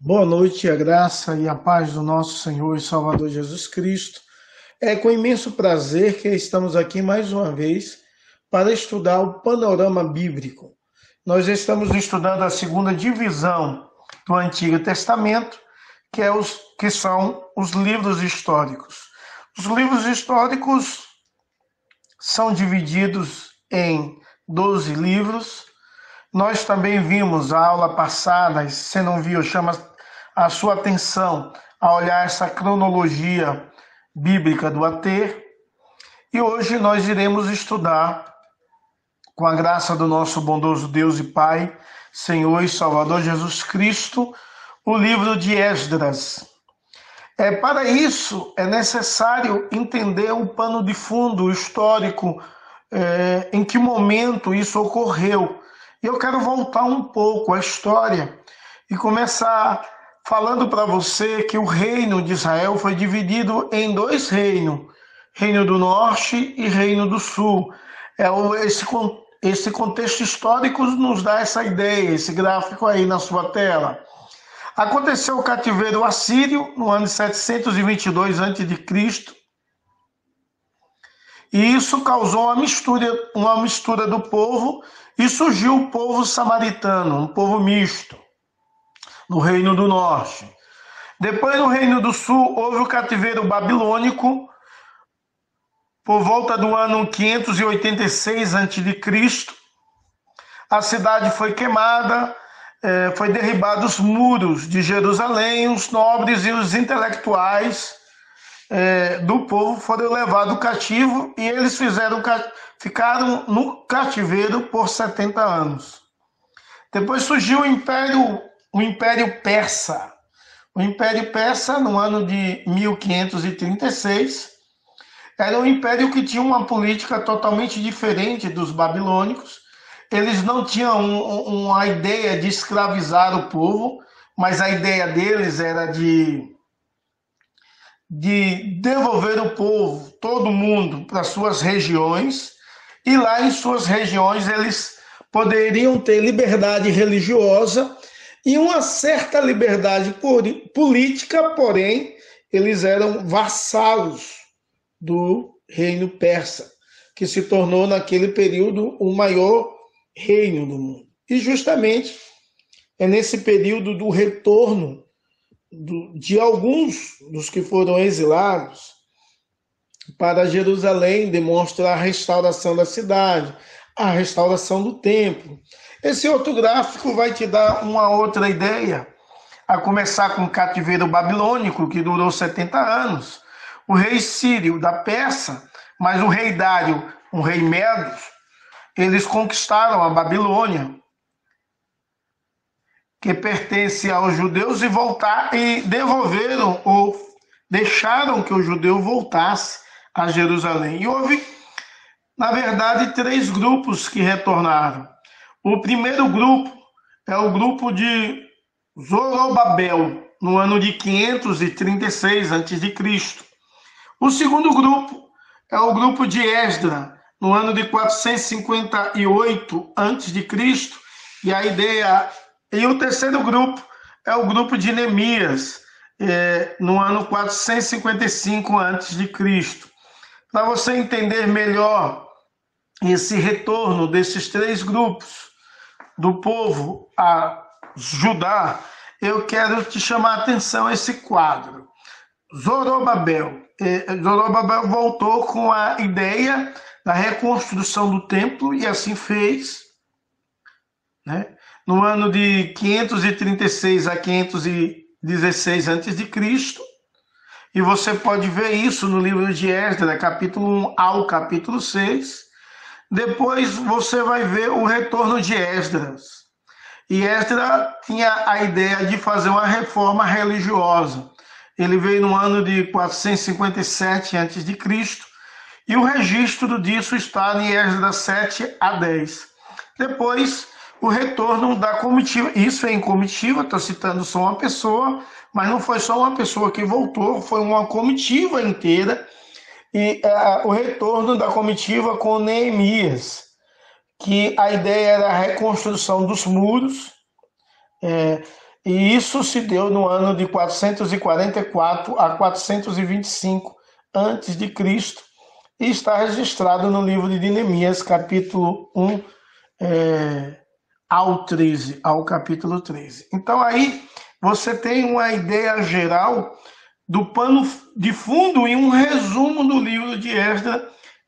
Boa noite, a graça e a paz do nosso Senhor e Salvador Jesus Cristo. É com imenso prazer que estamos aqui mais uma vez para estudar o panorama bíblico. Nós estamos estudando a segunda divisão do Antigo Testamento, que são os livros históricos. Os livros históricos são divididos em 12 livros. Nós também vimos a aula passada, e se você não viu, chama a sua atenção a olhar essa cronologia bíblica do AT. E hoje nós iremos estudar, com a graça do nosso bondoso Deus e Pai, Senhor e Salvador Jesus Cristo, o livro de Esdras. Para isso, é necessário entender o pano de fundo histórico, em que momento isso ocorreu. E eu quero voltar um pouco à história e começar falando para você que o reino de Israel foi dividido em dois reinos, Reino do Norte e Reino do Sul. Esse contexto histórico nos dá essa ideia, esse gráfico aí na sua tela. Aconteceu o cativeiro assírio no ano de 722 a.C., e isso causou uma mistura do povo, e surgiu o povo samaritano, um povo misto, no Reino do Norte. Depois, no Reino do Sul, houve o cativeiro babilônico, por volta do ano 586 a.C. A cidade foi queimada, foi derribados os muros de Jerusalém, os nobres e os intelectuais do povo foram levados cativo, e eles ficaram no cativeiro por 70 anos. Depois surgiu o Império Persa. O Império Persa, no ano de 1536, era um império que tinha uma política totalmente diferente dos babilônicos. Eles não tinham uma ideia de escravizar o povo, mas a ideia deles era de devolver o povo, todo mundo, para suas regiões, e lá em suas regiões eles poderiam ter liberdade religiosa e uma certa liberdade política, porém eles eram vassalos do reino persa, que se tornou naquele período o maior reino do mundo. E justamente é nesse período do retorno de alguns dos que foram exilados para Jerusalém, demonstra a restauração da cidade, a restauração do templo. Esse outro gráfico vai te dar uma outra ideia, a começar com o cativeiro babilônico, que durou 70 anos, o rei Sírio da Pérsia, mas o rei Dário, um rei Medo, eles conquistaram a Babilônia, que pertence aos judeus, e devolveram ou deixaram que o judeu voltasse a Jerusalém. E houve, na verdade, 3 grupos que retornaram. O primeiro grupo é o grupo de Zorobabel, no ano de 536 a.C. O segundo grupo é o grupo de Esdras, no ano de 458 a.C. E o terceiro grupo é o grupo de Neemias, no ano 455 a.C. Para você entender melhor esse retorno desses 3 grupos do povo a Judá, eu quero te chamar a atenção a esse quadro. Zorobabel voltou com a ideia da reconstrução do templo, e assim fez, né? No ano de 536 a 516 a.C., e você pode ver isso no livro de Esdras, capítulo 1 ao capítulo 6. Depois você vai ver o retorno de Esdras. E Esdras tinha a ideia de fazer uma reforma religiosa. Ele veio no ano de 457 a.C., e o registro disso está em Esdras 7 a 10. Depois, o retorno da comitiva. Isso é em comitiva, estou citando só uma pessoa, mas não foi só uma pessoa que voltou, foi uma comitiva inteira. E o retorno da comitiva com Neemias, que a ideia era a reconstrução dos muros, E isso se deu no ano de 444 a 425 antes de Cristo, e está registrado no livro de Neemias, capítulo 1, ao 13, ao capítulo 13. Então aí você tem uma ideia geral do pano de fundo e um resumo do livro de Esdras.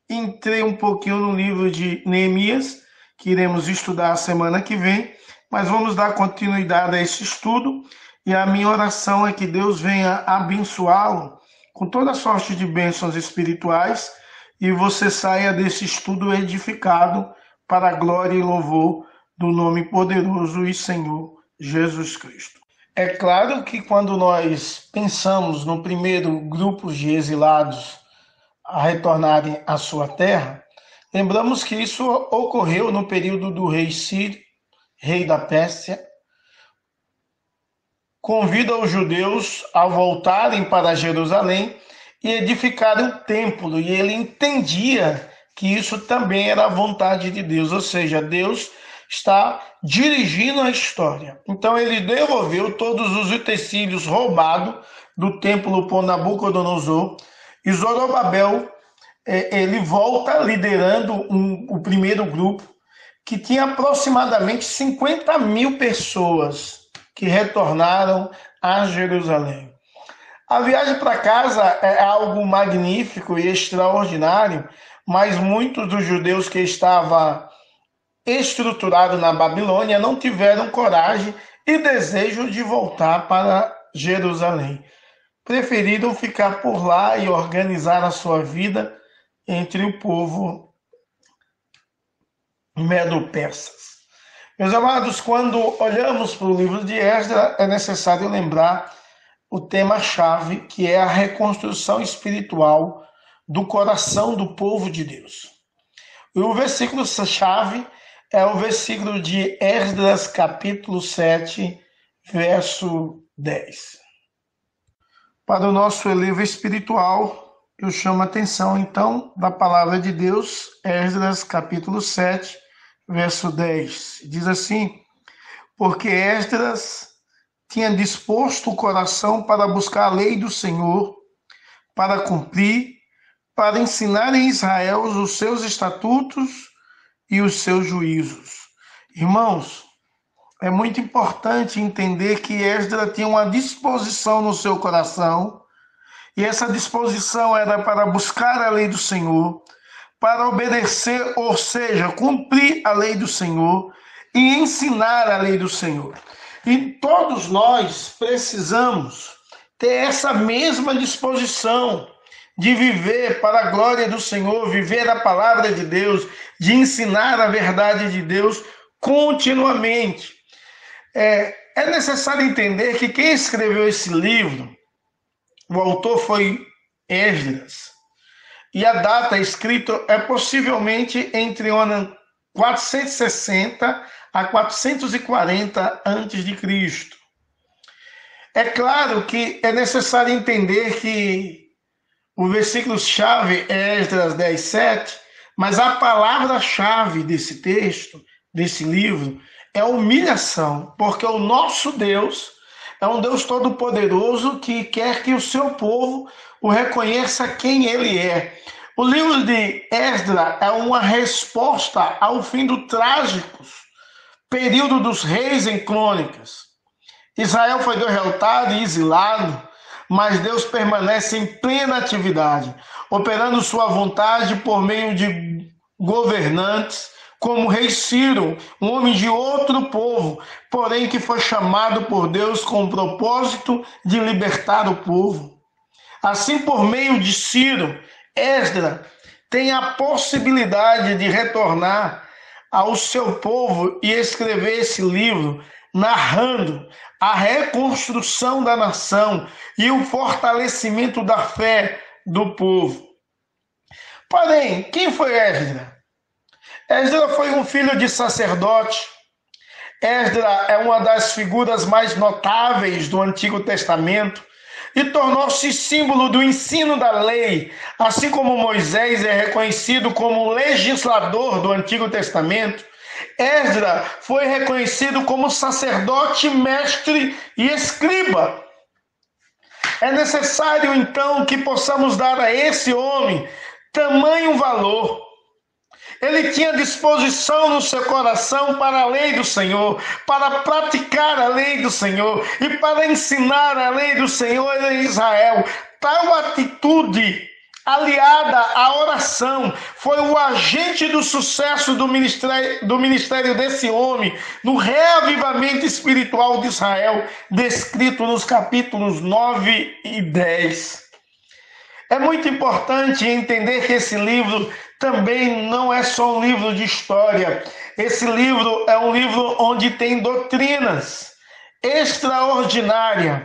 Entrei um pouquinho no livro de Neemias, que iremos estudar a semana que vem, mas vamos dar continuidade a esse estudo, e a minha oração é que Deus venha abençoá-lo com toda sorte de bênçãos espirituais, e você saia desse estudo edificado para a glória e louvor do nome poderoso e Senhor Jesus Cristo. É claro que quando nós pensamos no primeiro grupo de exilados a retornarem à sua terra, lembramos que isso ocorreu no período do rei Ciro, rei da Pérsia. Convida os judeus a voltarem para Jerusalém e edificarem o templo, e ele entendia que isso também era a vontade de Deus, ou seja, Deus está dirigindo a história. Então ele devolveu todos os utensílios roubados do templo por Nabucodonosor, e Zorobabel, ele volta liderando o primeiro grupo, que tinha aproximadamente 50.000 pessoas que retornaram a Jerusalém. A viagem para casa é algo magnífico e extraordinário, mas muitos dos judeus que estavam estruturados na Babilônia não tiveram coragem e desejo de voltar para Jerusalém. Preferiram ficar por lá e organizar a sua vida entre o povo medo-persas. Meus amados, quando olhamos para o livro de Esdras, é necessário lembrar o tema-chave, que é a reconstrução espiritual do coração do povo de Deus. E o versículo-chave é o versículo de Esdras, capítulo 7, verso 10. Para o nosso elevo espiritual, eu chamo a atenção, então, da palavra de Deus, Esdras, capítulo 7, verso 10. Diz assim: porque Esdras tinha disposto o coração para buscar a lei do Senhor, para cumprir, para ensinar em Israel os seus estatutos e os seus juízos. Irmãos, é muito importante entender que Esdras tinha uma disposição no seu coração, e essa disposição era para buscar a lei do Senhor, para obedecer, ou seja, cumprir a lei do Senhor e ensinar a lei do Senhor. E todos nós precisamos ter essa mesma disposição de viver para a glória do Senhor, viver a palavra de Deus, de ensinar a verdade de Deus continuamente. É necessário entender que quem escreveu esse livro, o autor foi Esdras, e a data escrita é possivelmente entre o ano 460 a 440 a.C. É claro que é necessário entender que o versículo-chave é Esdras 10, 7, mas a palavra-chave desse texto, desse livro, é humilhação, porque o nosso Deus é um Deus todo-poderoso que quer que o seu povo o reconheça quem ele é. O livro de Esdras é uma resposta ao fim do trágico período dos reis em crônicas. Israel foi derrotado e exilado, mas Deus permanece em plena atividade, operando sua vontade por meio de governantes, como o rei Ciro, um homem de outro povo, porém que foi chamado por Deus com o propósito de libertar o povo. Assim, por meio de Ciro, Esdras tem a possibilidade de retornar ao seu povo e escrever esse livro, narrando a reconstrução da nação e o fortalecimento da fé do povo. Porém, quem foi Esdras? Esdras foi um filho de sacerdote. Esdras é uma das figuras mais notáveis do Antigo Testamento e tornou-se símbolo do ensino da lei, assim como Moisés é reconhecido como legislador do Antigo Testamento. Esdras foi reconhecido como sacerdote, mestre e escriba. É necessário, então, que possamos dar a esse homem tamanho valor. Ele tinha disposição no seu coração para a lei do Senhor, para praticar a lei do Senhor e para ensinar a lei do Senhor em Israel. Tal atitude, aliada à oração, foi o agente do sucesso do ministério desse homem no reavivamento espiritual de Israel, descrito nos capítulos 9 e 10. É muito importante entender que esse livro também não é só um livro de história. Esse livro é um livro onde tem doutrinas extraordinárias.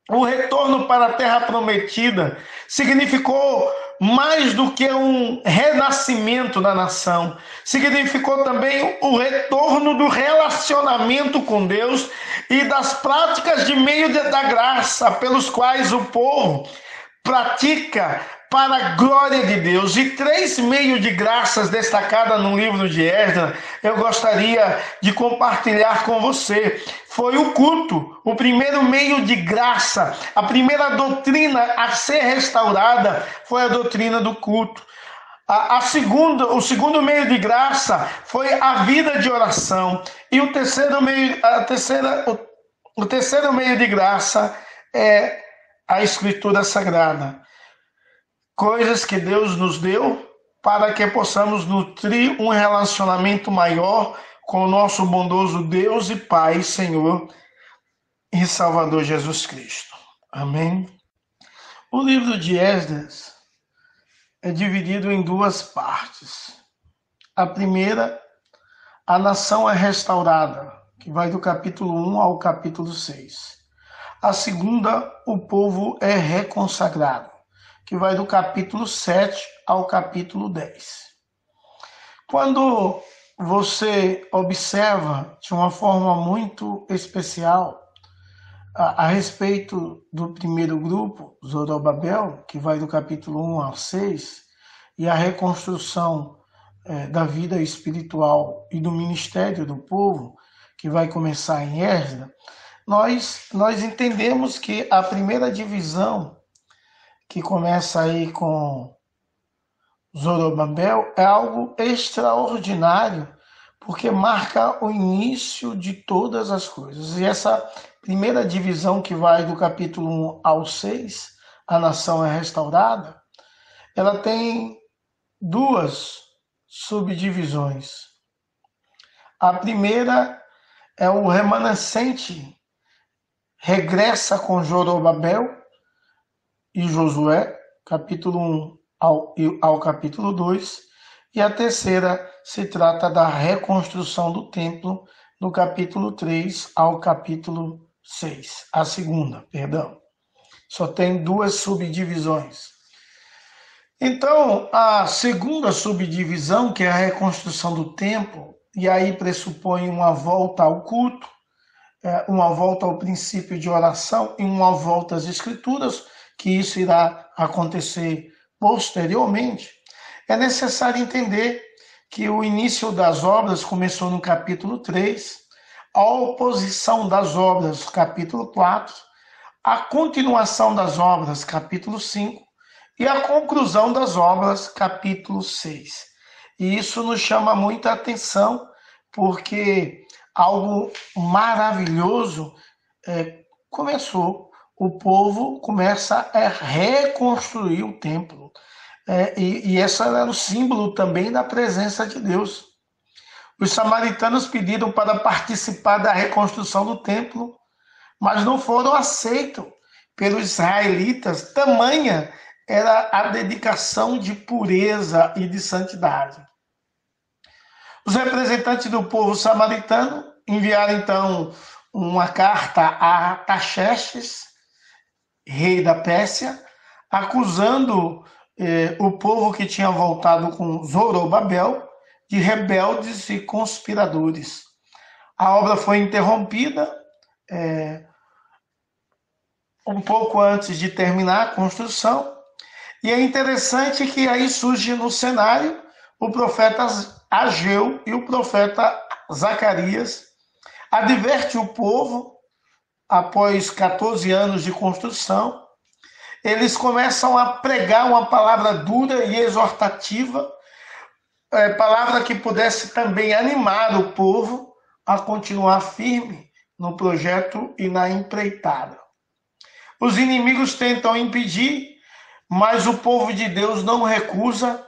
O retorno para a Terra Prometida significou mais do que um renascimento da nação. Significou também o retorno do relacionamento com Deus e das práticas de meio da graça pelos quais o povo pratica para a glória de Deus. E 3 meios de graças destacadas no livro de Esdras, eu gostaria de compartilhar com você. Foi o culto, o primeiro meio de graça, a primeira doutrina a ser restaurada foi a doutrina do culto. O segundo meio de graça foi a vida de oração. E o terceiro meio de graça é a Escritura Sagrada. Coisas que Deus nos deu para que possamos nutrir um relacionamento maior com o nosso bondoso Deus e Pai, Senhor e Salvador Jesus Cristo. Amém? O livro de Esdras é dividido em 2 partes. A primeira, a nação é restaurada, que vai do capítulo 1 ao capítulo 6. A segunda, o povo é reconsagrado, que vai do capítulo 7 ao capítulo 10. Quando você observa de uma forma muito especial a respeito do primeiro grupo, Zorobabel, que vai do capítulo 1 ao 6, e a reconstrução da vida espiritual e do ministério do povo, que vai começar em Esdras, nós entendemos que a primeira divisão, que começa aí com Zorobabel, é algo extraordinário, porque marca o início de todas as coisas. E essa primeira divisão, que vai do capítulo 1 ao 6, a nação é restaurada, ela tem 2 subdivisões. A primeira é o remanescente regressa com Zorobabel e Josué, capítulo 1 ao capítulo 2, e a terceira se trata da reconstrução do templo, do capítulo 3 ao capítulo 6. A segunda, perdão. Só tem 2 subdivisões. Então, a segunda subdivisão, que é a reconstrução do templo, e aí pressupõe uma volta ao culto, uma volta ao princípio de oração e uma volta às Escrituras, que isso irá acontecer posteriormente. É necessário entender que o início das obras começou no capítulo 3, a oposição das obras, capítulo 4, a continuação das obras, capítulo 5, e a conclusão das obras, capítulo 6. E isso nos chama muita atenção, porque algo maravilhoso começou. O povo começa a reconstruir o templo. E esse era o símbolo também da presença de Deus. Os samaritanos pediram para participar da reconstrução do templo, mas não foram aceitos pelos israelitas. Tamanha era a dedicação de pureza e de santidade. Os representantes do povo samaritano enviaram então uma carta a Artaxerxes, rei da Pérsia, acusando o povo que tinha voltado com Zorobabel de rebeldes e conspiradores. A obra foi interrompida um pouco antes de terminar a construção, e é interessante que aí surge no cenário o profeta Ageu e o profeta Zacarias adverte o povo após 14 anos de construção. Eles começam a pregar uma palavra dura e exortativa, palavra que pudesse também animar o povo a continuar firme no projeto e na empreitada. Os inimigos tentam impedir, mas o povo de Deus não recusa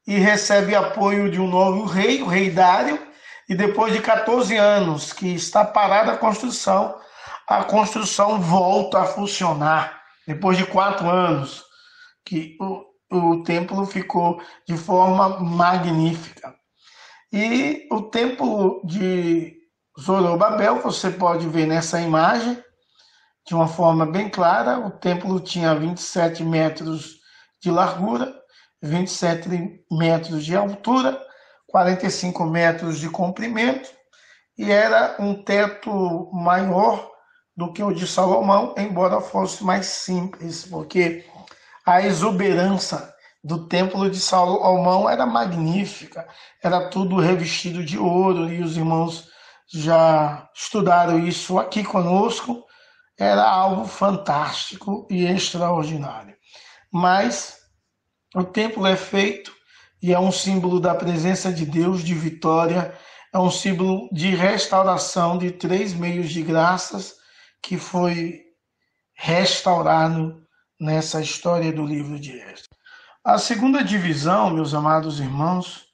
e recebe apoio de um novo rei, o rei Dário, e depois de 14 anos que está parada a construção volta a funcionar. Depois de 4 anos que o templo ficou de forma magnífica. E o templo de Zorobabel, você pode ver nessa imagem, de uma forma bem clara, o templo tinha 27 metros de largura, 27 metros de altura, 45 metros de comprimento, e era um teto maior do que o de Salomão, embora fosse mais simples, porque a exuberância do templo de Salomão era magnífica, era tudo revestido de ouro, e os irmãos já estudaram isso aqui conosco, era algo fantástico e extraordinário. Mas o templo é feito e é um símbolo da presença de Deus, de vitória, é um símbolo de restauração de 3 meios de graças que foi restaurado nessa história do livro de Esdras. A segunda divisão, meus amados irmãos,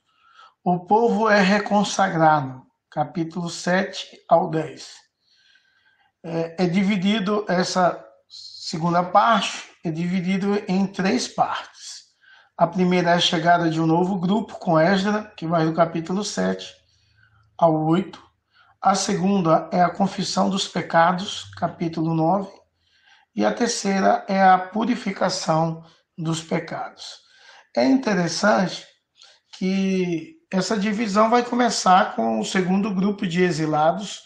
o povo é reconsagrado, capítulo 7 ao 10. É dividido, essa segunda parte, é dividido em 3 partes. A primeira é a chegada de um novo grupo com Esdras, que vai do capítulo 7 ao 8. A segunda é a confissão dos pecados, capítulo 9. E a terceira é a purificação dos pecados. É interessante que essa divisão vai começar com o segundo grupo de exilados,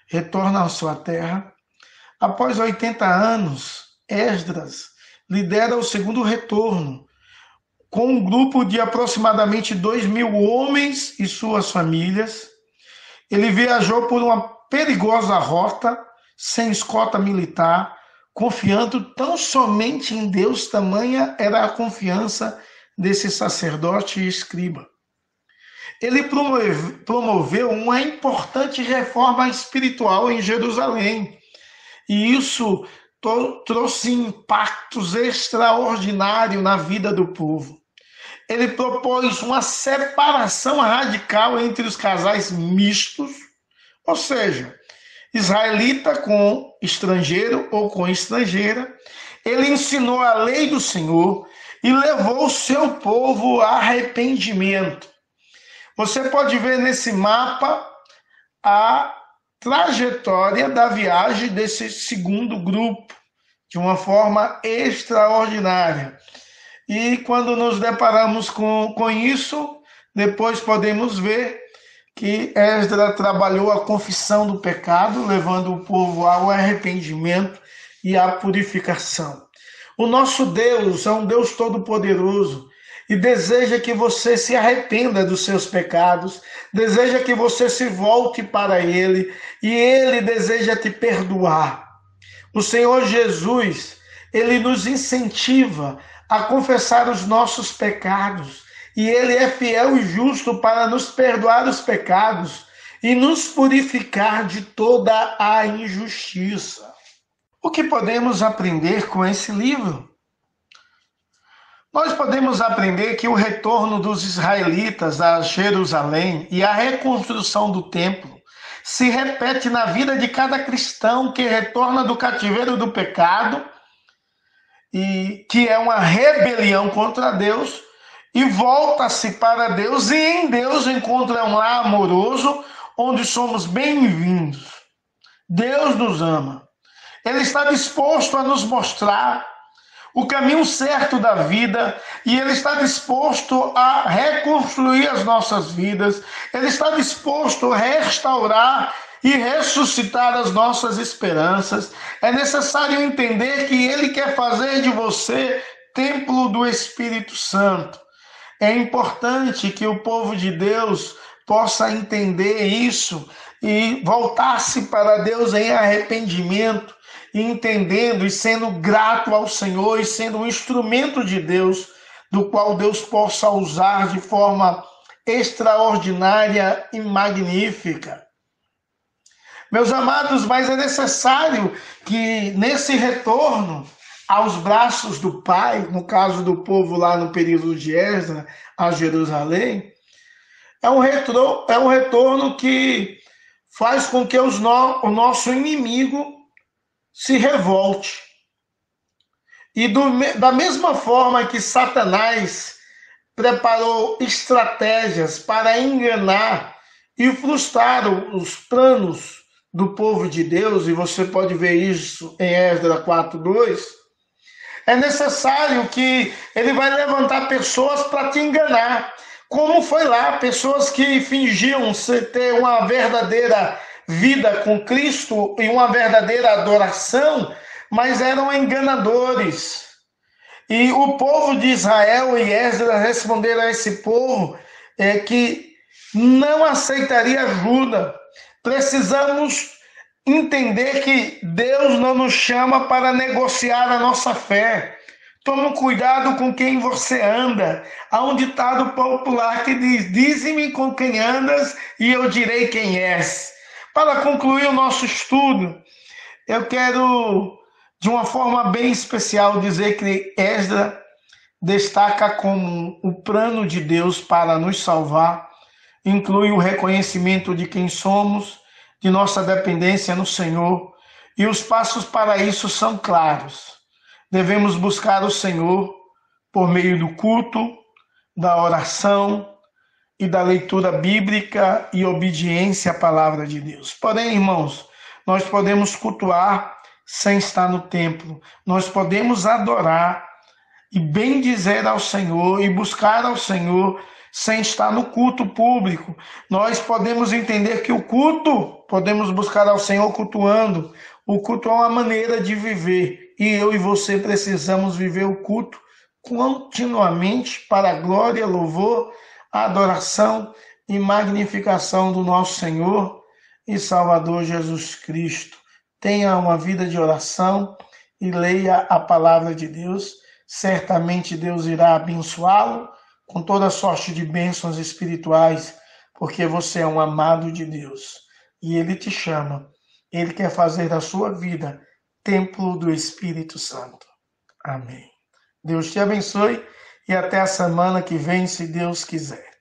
retorna à sua terra. Após 80 anos, Esdras lidera o segundo retorno, com um grupo de aproximadamente 2.000 homens e suas famílias. Ele viajou por uma perigosa rota, sem escolta militar, confiando tão somente em Deus, tamanha era a confiança desse sacerdote e escriba. Ele promoveu uma importante reforma espiritual em Jerusalém, e isso trouxe impactos extraordinários na vida do povo. Ele propôs uma separação radical entre os casais mistos, ou seja, israelita com estrangeiro ou com estrangeira. Ele ensinou a lei do Senhor e levou o seu povo a arrependimento. Você pode ver nesse mapa a trajetória da viagem desse segundo grupo, de uma forma extraordinária. E quando nos deparamos com isso, depois podemos ver que Esdras trabalhou a confissão do pecado, levando o povo ao arrependimento e à purificação. O nosso Deus é um Deus todo-poderoso e deseja que você se arrependa dos seus pecados, deseja que você se volte para Ele e Ele deseja te perdoar. O Senhor Jesus, Ele nos incentiva a confessar os nossos pecados, e Ele é fiel e justo para nos perdoar os pecados e nos purificar de toda a injustiça. O que podemos aprender com esse livro? Nós podemos aprender que o retorno dos israelitas a Jerusalém e a reconstrução do templo se repete na vida de cada cristão que retorna do cativeiro do pecado, e que é uma rebelião contra Deus, e volta-se para Deus, e em Deus encontra um lar amoroso, onde somos bem-vindos. Deus nos ama. Ele está disposto a nos mostrar o caminho certo da vida, e Ele está disposto a reconstruir as nossas vidas. Ele está disposto a restaurar e ressuscitar as nossas esperanças. É necessário entender que Ele quer fazer de você templo do Espírito Santo. É importante que o povo de Deus possa entender isso e voltar-se para Deus em arrependimento, e entendendo e sendo grato ao Senhor e sendo um instrumento de Deus, do qual Deus possa usar de forma extraordinária e magnífica. Meus amados, mas é necessário que nesse retorno aos braços do Pai, no caso do povo lá no período de Esdras, a Jerusalém, é um retorno que faz com que o nosso inimigo se revolte. E da mesma forma que Satanás preparou estratégias para enganar e frustrar os planos do povo de Deus, e você pode ver isso em Esdras 4:2, é necessário que ele vai levantar pessoas para te enganar, como foi lá, pessoas que fingiam ter uma verdadeira vida com Cristo e uma verdadeira adoração, mas eram enganadores. E o povo de Israel e Esdras responderam a esse povo que não aceitaria ajuda. Precisamos entender que Deus não nos chama para negociar a nossa fé. Tome cuidado com quem você anda. Há um ditado popular que diz: dize-me com quem andas e eu direi quem és. Para concluir o nosso estudo, eu quero, de uma forma bem especial, dizer que Esdras destaca como o plano de Deus para nos salvar, inclui o reconhecimento de quem somos, de nossa dependência no Senhor, e os passos para isso são claros. Devemos buscar o Senhor por meio do culto, da oração e da leitura bíblica e obediência à palavra de Deus. Porém, irmãos, nós podemos cultuar sem estar no templo. Nós podemos adorar e bendizer ao Senhor e buscar ao Senhor sem estar no culto público. Nós podemos entender que o culto, podemos buscar ao Senhor cultuando. O culto é uma maneira de viver, e eu e você precisamos viver o culto continuamente para a glória, louvor, adoração e magnificação do nosso Senhor e Salvador Jesus Cristo. Tenha uma vida de oração e leia a palavra de Deus. Certamente Deus irá abençoá-lo com toda sorte de bênçãos espirituais, porque você é um amado de Deus e Ele te chama. Ele quer fazer da sua vida templo do Espírito Santo. Amém. Deus te abençoe e até a semana que vem, se Deus quiser.